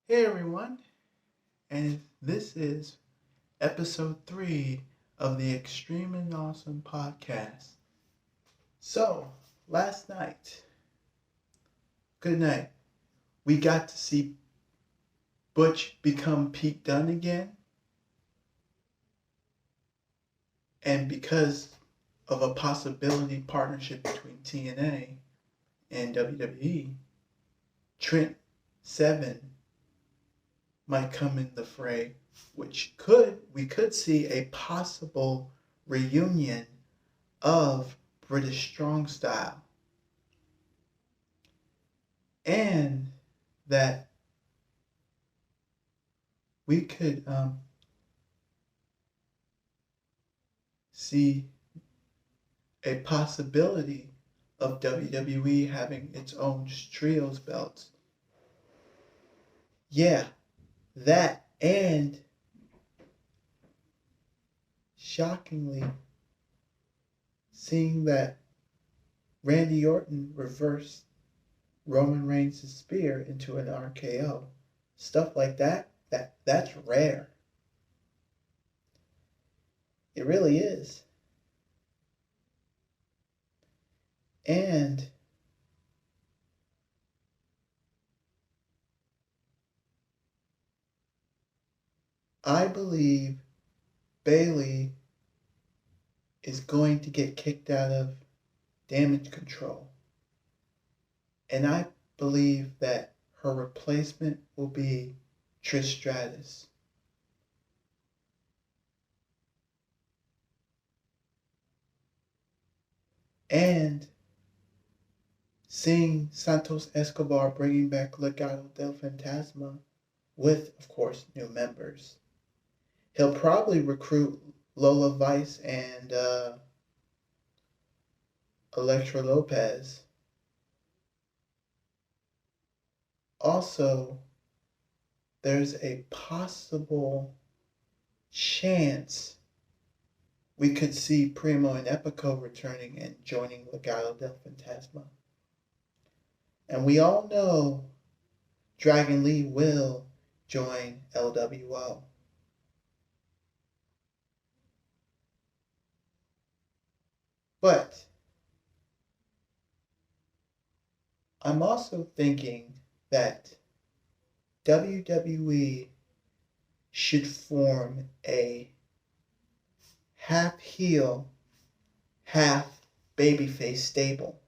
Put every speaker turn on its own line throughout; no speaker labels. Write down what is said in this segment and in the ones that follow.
Hey everyone, and this is episode 3 of the Xtreme and Awesome podcast. So, last night, good night, we got to see Butch become Pete Dunne again, and because of a possibility partnership between TNA and WWE, Trent Seven might come in the fray, which we could see a possible reunion of British Strong Style, and that we could see a possibility of WWE having its own trios belts. Yeah, that, and shockingly, seeing that Randy Orton reversed Roman Reigns' spear into an RKO. Stuff like that's rare. It really is. And I believe Bayley is going to get kicked out of Damage Control. And I believe that her replacement will be Trish Stratus. And seeing Santos Escobar bringing back Legado del Fantasma with, of course, new members. He'll probably recruit Lola Vice and Elektra Lopez. Also, there's a possible chance we could see Primo and Epico returning and joining Legado del Fantasma. And we all know Dragon Lee will join LWO. But I'm also thinking that WWE should form a half heel, half babyface stable,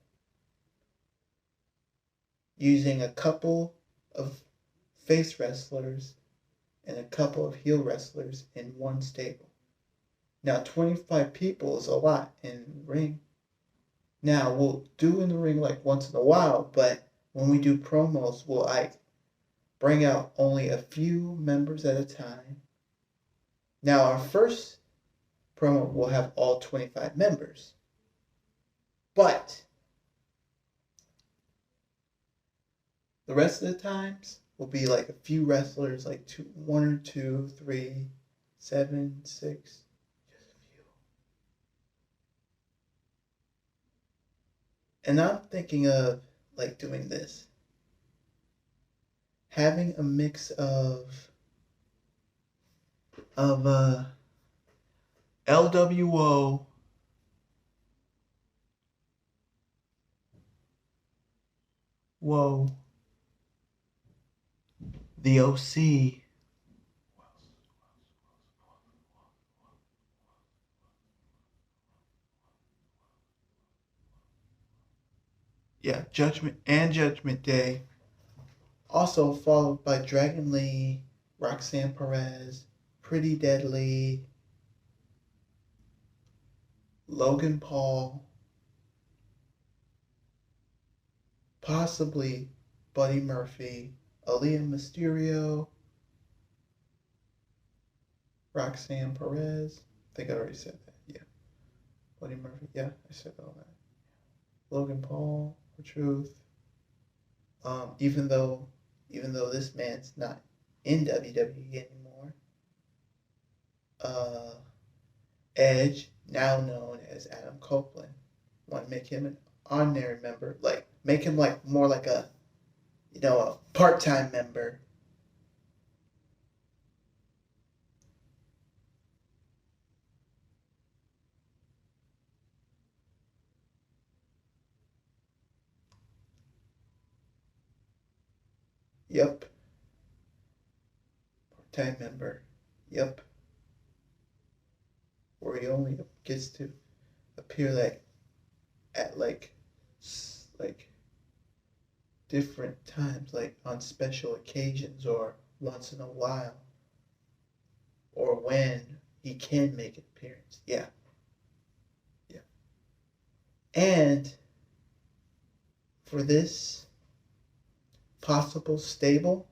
using a couple of face wrestlers and a couple of heel wrestlers in one stable. Now, 25 people is a lot in the ring. Now, we'll do in the ring like once in a while, but when we do promos, we'll bring out only a few members at a time. Now, our first promo will have all 25 members. But the rest of the times will be like a few wrestlers, like 1 or 2, 3, 7, 6, just a few. And I'm thinking of like doing this. Having a mix of LWO, the OC, Judgment Day, also followed by Dragon Lee, Roxanne Perez, Pretty Deadly, Logan Paul, possibly Buddy Murphy, Aaliyah Mysterio, Roxanne Perez. I think I already said that. Yeah. Buddy Murphy. Yeah, I said all that. Logan Paul, for Truth. Even though this man's not in WWE anymore. Edge, now known as Adam Copeland. Want to make him an honorary member, like make him like more like a part-time member. Yep. Part-time member. Yep. Where he only gets to appear at like different times, like on special occasions or once in a while, or when he can make an appearance. Yeah. Yeah. And for this possible stable,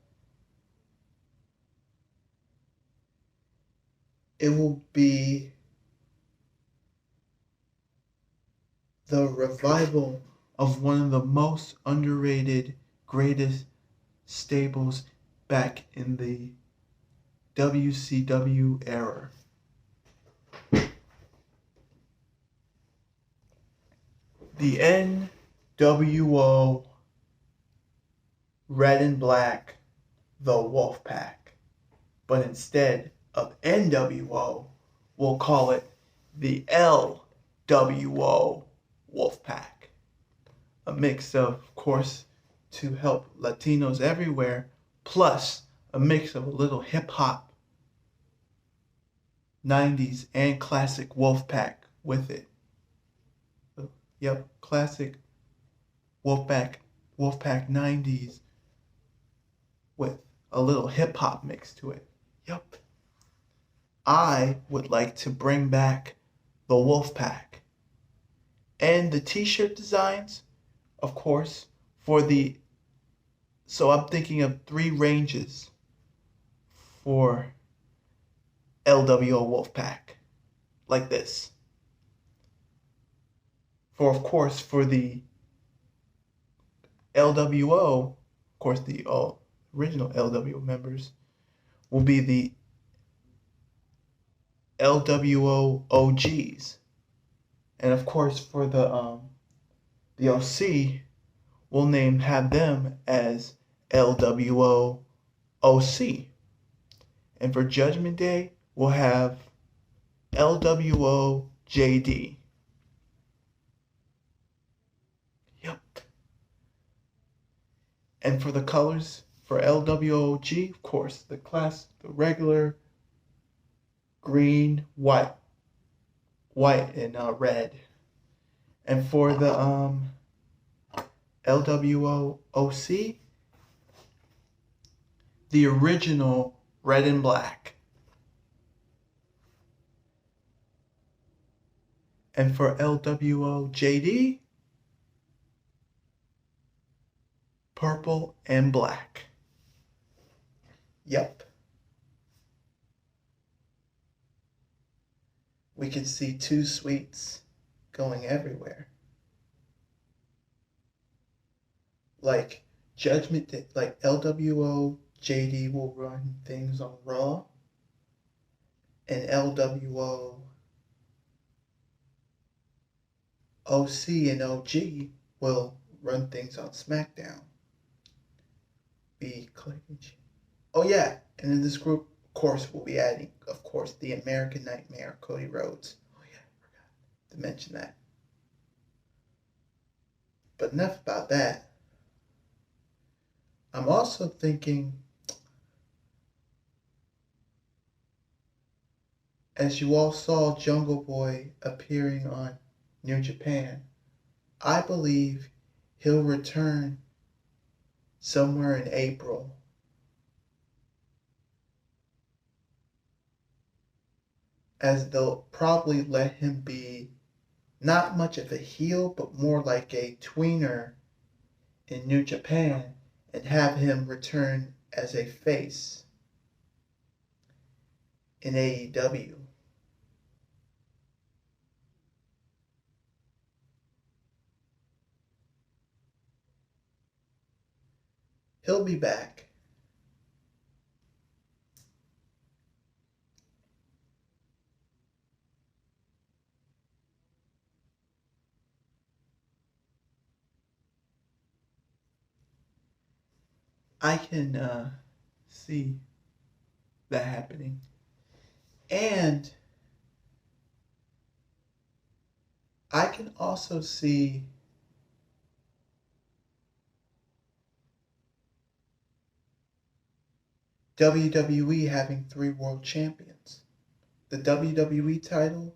it will be the revival of one of the most underrated, greatest stables back in the WCW era. The NWO Red and Black, the Wolfpac. But instead of NWO, we'll call it the LWO Wolfpac. A mix of course, to help Latinos everywhere, plus a mix of a little hip hop, 90s, and classic Wolfpac with it. Yep, classic Wolfpac 90s with a little hip hop mix to it. Yep. I would like to bring back the Wolfpac and the t-shirt designs, of course, so I'm thinking of 3 ranges for LWO Wolfpac, like this. Of course, for the LWO, of course, the original LWO members will be the LWO OGs. And of course, for the OC, we'll have them as LWO OC. And for Judgment Day, we'll have LWO JD. Yep. And for the colors, for LWOG, of course, the regular green, white and red. And for the LWOC, the original red and black. And for LWOJD, purple and black. Yep. We can see 2 suites going everywhere. Like Judgment Day, like LWO JD will run things on Raw, and LWO OC and OG will run things on SmackDown. Oh yeah, and in this group, of course, we'll be adding, of course, the American Nightmare, Cody Rhodes. Oh yeah, I forgot to mention that. But enough about that. I'm also thinking, as you all saw Jungle Boy appearing on New Japan, I believe he'll return somewhere in April. As they'll probably let him be not much of a heel, but more like a tweener in New Japan, and have him return as a face in AEW. He'll be back. I can see that happening. And I can also see WWE having 3 world champions. The WWE title,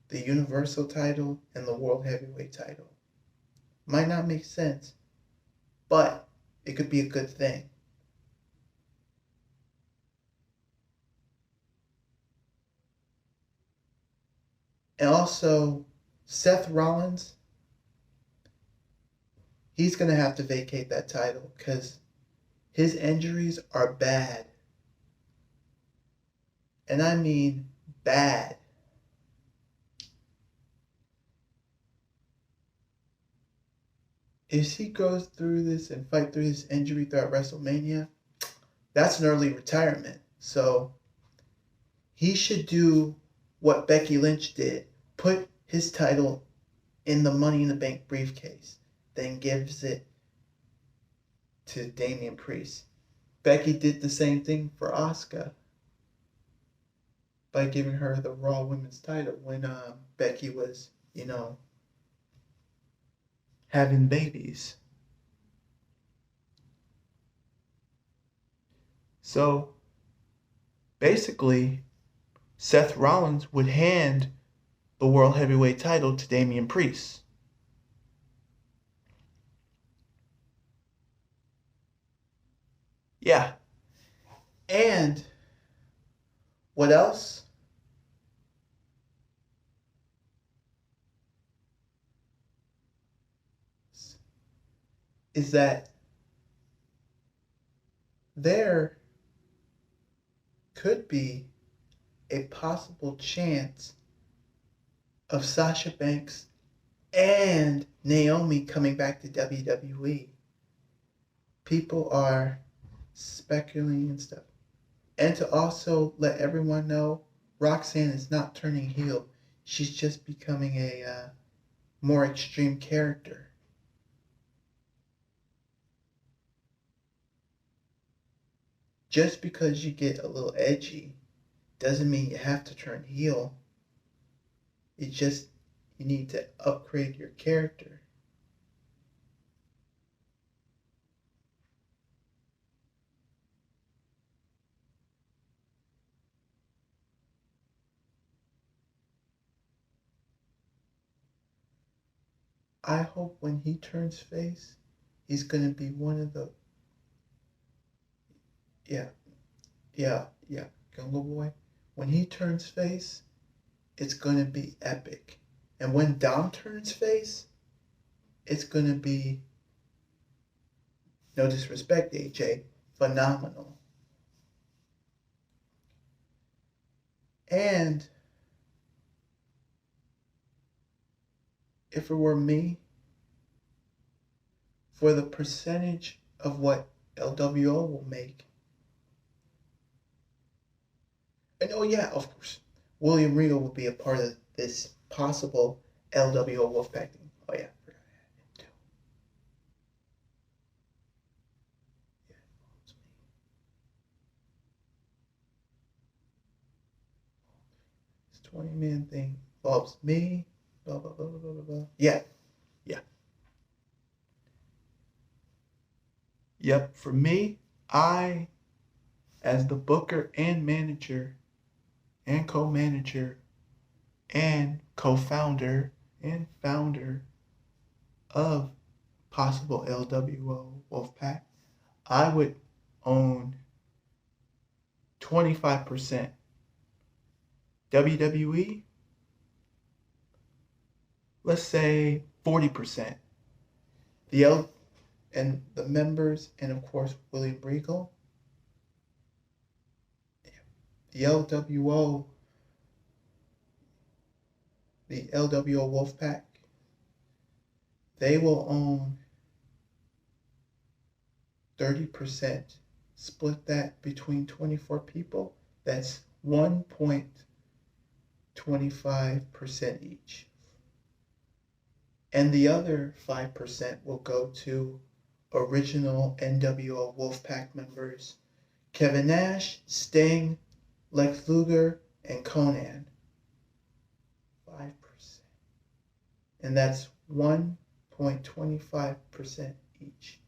the Universal title, and the World Heavyweight title. Might not make sense, but it could be a good thing. And also, Seth Rollins, he's going to have to vacate that title because his injuries are bad. And I mean bad. If he goes through this and fight through his injury throughout WrestleMania, that's an early retirement. So he should do what Becky Lynch did. Put his title in the Money in the Bank briefcase. Then gives it to Damian Priest. Becky did the same thing for Asuka by giving her the Raw Women's title when Becky was, having babies. So basically, Seth Rollins would hand the World Heavyweight title to Damian Priest. Yeah. And what else? Is that there could be a possible chance of Sasha Banks and Naomi coming back to WWE. People are speculating and stuff. And to also let everyone know, Roxanne is not turning heel. She's just becoming a more extreme character. Just because you get a little edgy doesn't mean you have to turn heel. It's just you need to upgrade your character. I hope when he turns face, he's going to be one of the... Yeah, Jungle Boy. When he turns face, it's going to be epic. And when Dom turns face, it's going to be, no disrespect, AJ, phenomenal. And if it were me, for the percentage of what LWO will make, and oh yeah, of course, William Regal will be a part of this possible LWO Wolfpac thing. Oh yeah, I forgot him too. Yeah, this 20-man thing involves me. Blah blah blah blah blah blah. Yeah. Yep. For me, I, as the booker and manager and co-manager and co-founder and founder of possible LWO Wolfpac, I would own 25% WWE, let's say 40%. And the members, and of course William Regal, the LWO Wolfpac, they will own 30%. Split that between 24 people. That's 1.25% each. And the other 5% will go to original NWO Wolfpac members Kevin Nash, Sting, Lex Luger, and Conan. 5%. And that's 1.25% each.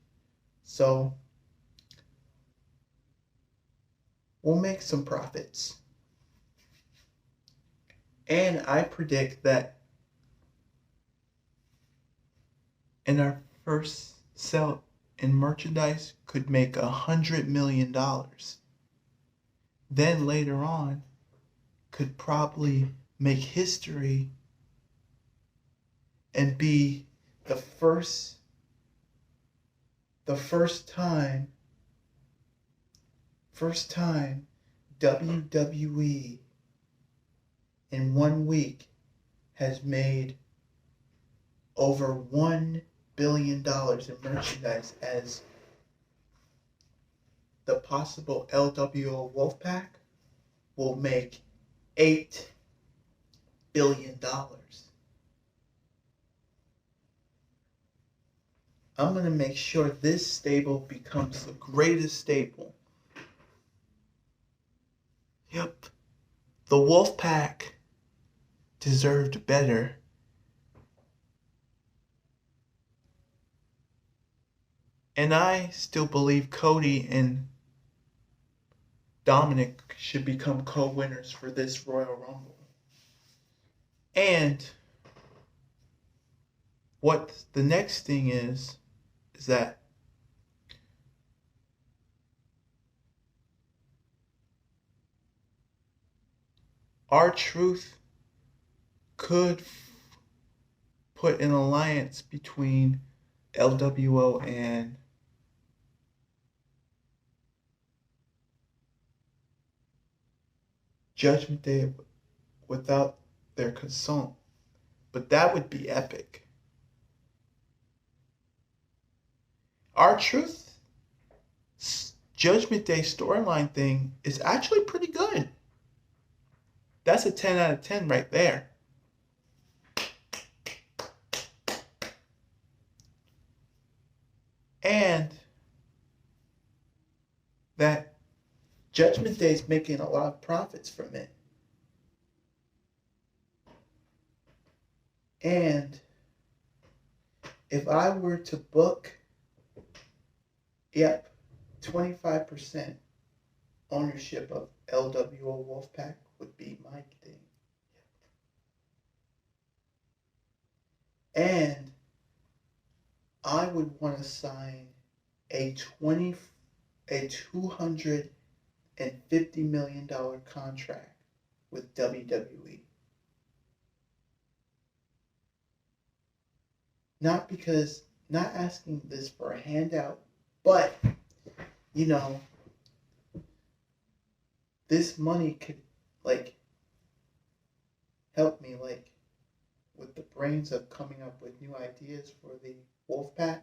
So we'll make some profits. And I predict that in our first sell in merchandise could make $100 million. Then later on could probably make history and be the first time WWE in 1 week has made over $1 billion in merchandise, as the possible NWO Wolfpac will make $8 billion. I'm going to make sure this stable becomes the greatest stable. Yep. The Wolfpac deserved better. And I still believe Cody and Dominik should become co-winners for this Royal Rumble. And what the next thing is that R-Truth could put an alliance between LWO and Judgment Day without their consult. But that would be epic. R-Truth Judgment Day storyline thing is actually pretty good. That's a 10 out of 10 right there. And that Judgment Day is making a lot of profits from it. And if I were to book, 25% ownership of NWO Wolfpac would be my thing. And I would want to sign a $250 million contract with WWE. Not asking this for a handout, but, this money could, help me, with the brains of coming up with new ideas for the Wolfpac.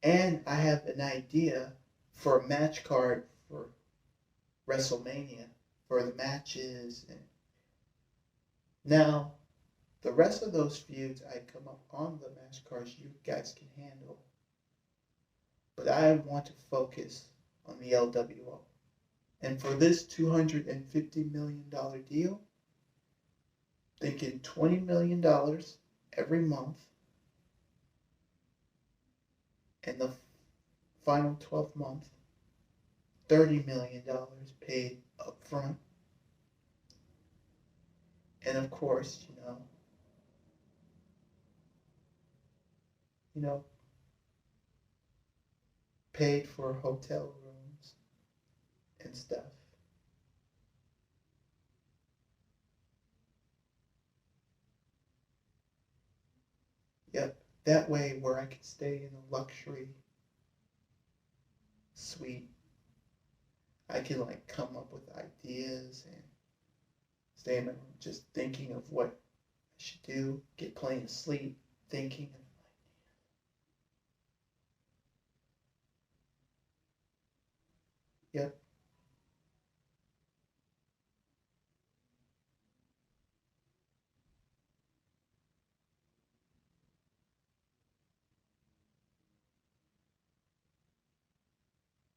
And I have an idea for a match card for WrestleMania, for the matches. And now, the rest of those feuds I come up on the match cards you guys can handle. But I want to focus on the LWO. And for this $250 million deal, thinking $20 million every month, and the final 12 months, $30 million paid up front. And of course, paid for hotel rooms and stuff. Yep, that way where I can stay in a luxury suite, I can come up with ideas and stay in my room just thinking of what I should do, get plenty of sleep, thinking of ideas. Yep.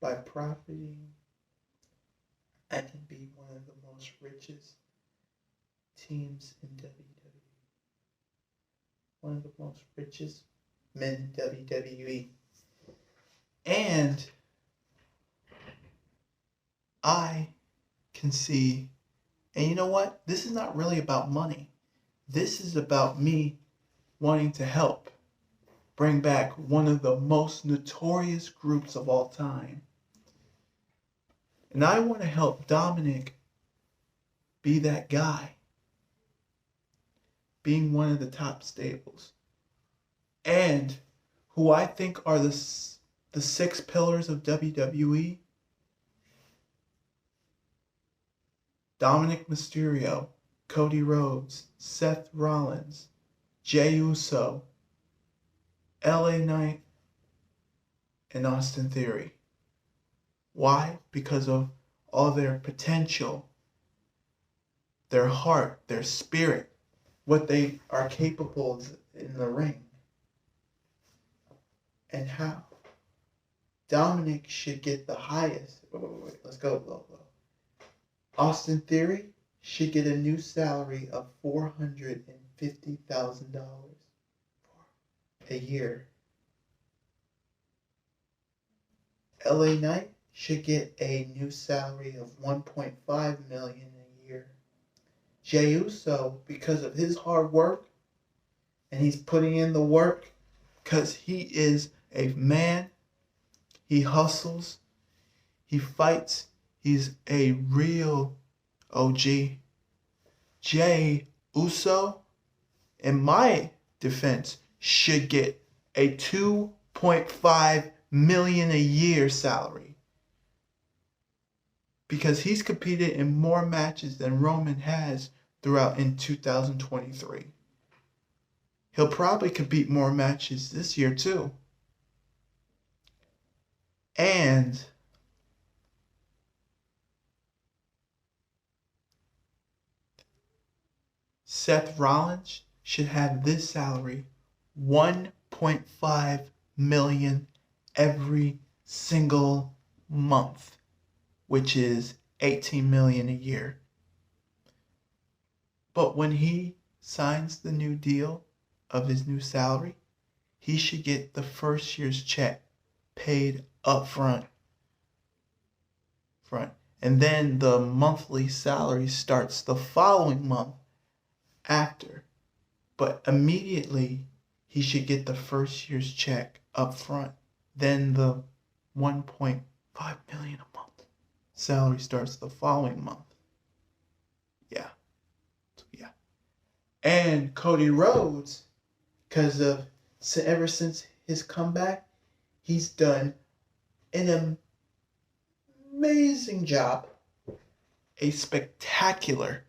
By profiting, I can be one of the most richest teams in WWE. One of the most richest men in WWE. And I can see, and you know what? This is not really about money. This is about me wanting to help bring back one of the most notorious groups of all time. And I want to help Dominik be that guy, being one of the top stables. And who I think are the 6 pillars of WWE: Dominik Mysterio, Cody Rhodes, Seth Rollins, Jey Uso, LA Knight, and Austin Theory. Why? Because of all their potential, their heart, their spirit, what they are capable of in the ring. And how Dominik should get the highest. Wait, let's go low. Austin Theory should get a new salary of $450,000 a year. LA Knight should get a new salary of $1.5 million a year. Jey Uso, because of his hard work, and he's putting in the work, because he is a man, he hustles, he fights, he's a real OG. Jey Uso, in my defense, should get a $2.5 million a year salary, because he's competed in more matches than Roman has throughout in 2023. He'll probably compete more matches this year too. And Seth Rollins should have this salary, $1.5 million every single month, which is $18 million a year. But when he signs the new deal of his new salary, he should get the first year's check paid up front. And then the monthly salary starts the following month after. But immediately he should get the first year's check up front. Then the $1.5 million a month salary starts the following month. Yeah. And Cody Rhodes, because of ever since his comeback, he's done an amazing job, a spectacular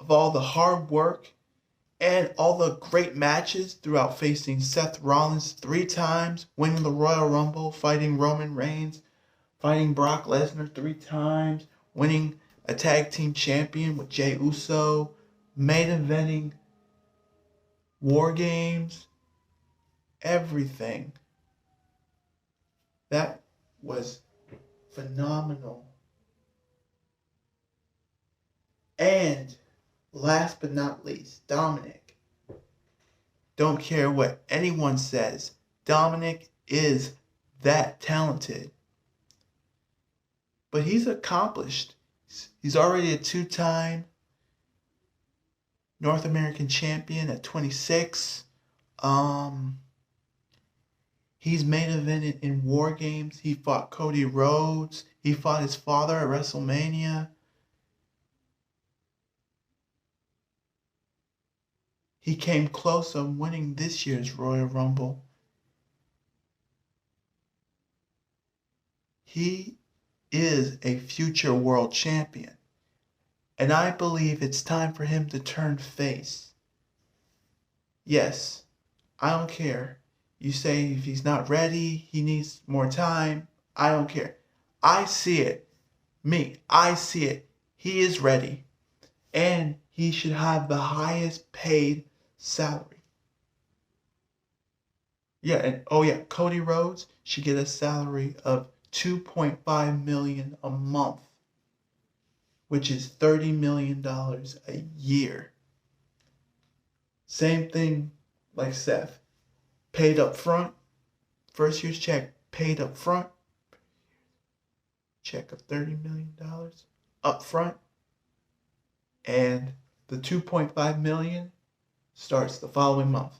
of all the hard work and all the great matches throughout, facing Seth Rollins 3 times, winning the Royal Rumble, fighting Roman Reigns, fighting Brock Lesnar 3 times, winning a tag team champion with Jey Uso, main eventing War Games, everything. That was phenomenal. And last but not least, Dominik. Don't care what anyone says, Dominik is that talented. But he's accomplished. He's already a 2-time North American champion at 26. He's main evented in War Games. He fought Cody Rhodes. He fought his father at WrestleMania. He came close on winning this year's Royal Rumble. He is a future world champion. And I believe it's time for him to turn face. Yes, I don't care. You say if he's not ready, he needs more time. I don't care. I see it. I see it. He is ready. And he should have the highest paid salary. Cody Rhodes should get a salary of $2.5 million a month, which is $30 million a year. Same thing like Seth. Paid up front. First year's check paid up front. check of $30 million up front, and the $2.5 million starts the following month.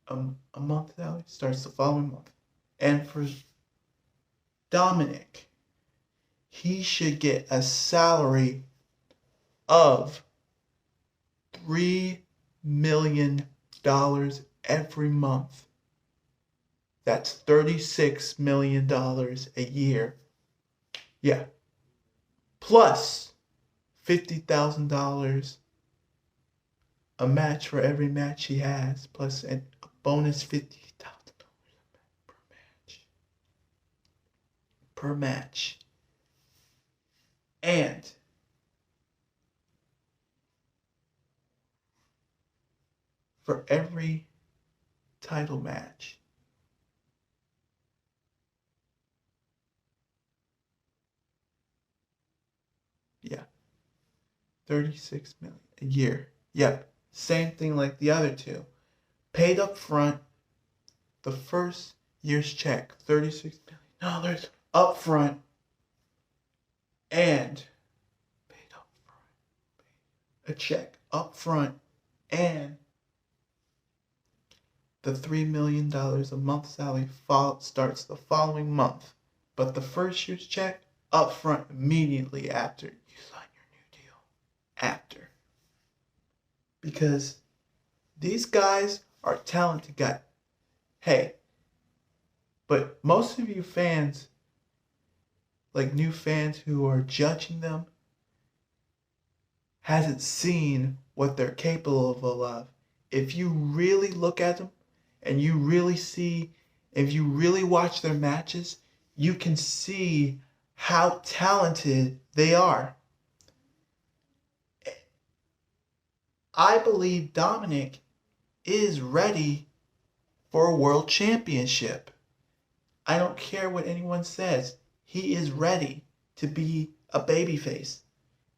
A month salary starts the following month. And for Dominik, he should get a salary of $3 million every month. That's $36 million a year. Yeah. Plus $50,000 a match for every match he has, plus a bonus $50,000 per match. And for every title match, yeah, $36 million a year. Yep, same thing like the other two. Paid up front, the first year's check, $36 million up front, and paid up front, a check up front, and the $3 million a month salary starts the following month. But the first year's check up front immediately after you sign your new deal. After. Because these guys are talented guys. Hey, but most of you fans, like new fans who are judging them, hasn't seen what they're capable of. If you really look at them and you really see, if you really watch their matches, you can see how talented they are. I believe Dominik is ready for a world championship. I don't care what anyone says. He is ready to be a babyface.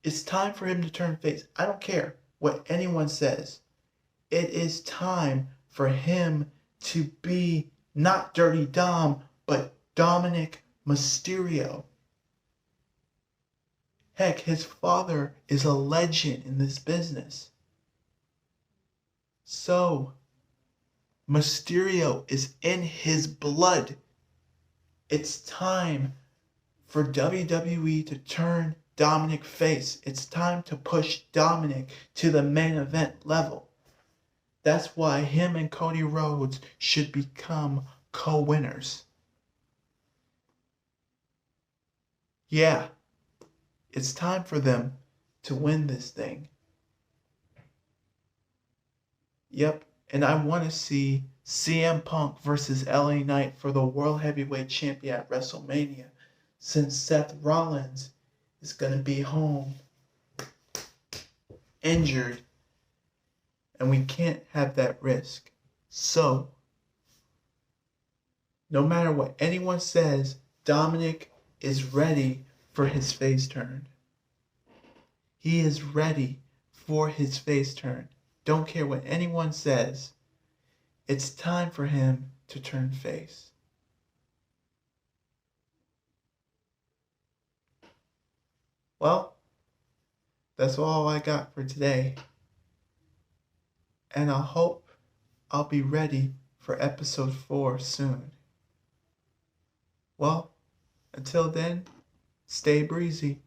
It's time for him to turn face. I don't care what anyone says. It is time for him to be not Dirty Dom, but Dominik Mysterio. Heck, his father is a legend in this business. So, Mysterio is in his blood. It's time for WWE to turn Dominik face. It's time to push Dominik to the main event level. That's why him and Cody Rhodes should become co-winners. Yeah, it's time for them to win this thing. Yep, and I want to see CM Punk versus LA Knight for the World Heavyweight Champion at WrestleMania, since Seth Rollins is going to be home injured, and we can't have that risk. So, no matter what anyone says, Dominik is ready for his face turn. He is ready for his face turn. Don't care what anyone says. It's time for him to turn face. Well, that's all I got for today. And I hope I'll be ready for episode 4 soon. Well, until then, stay breezy.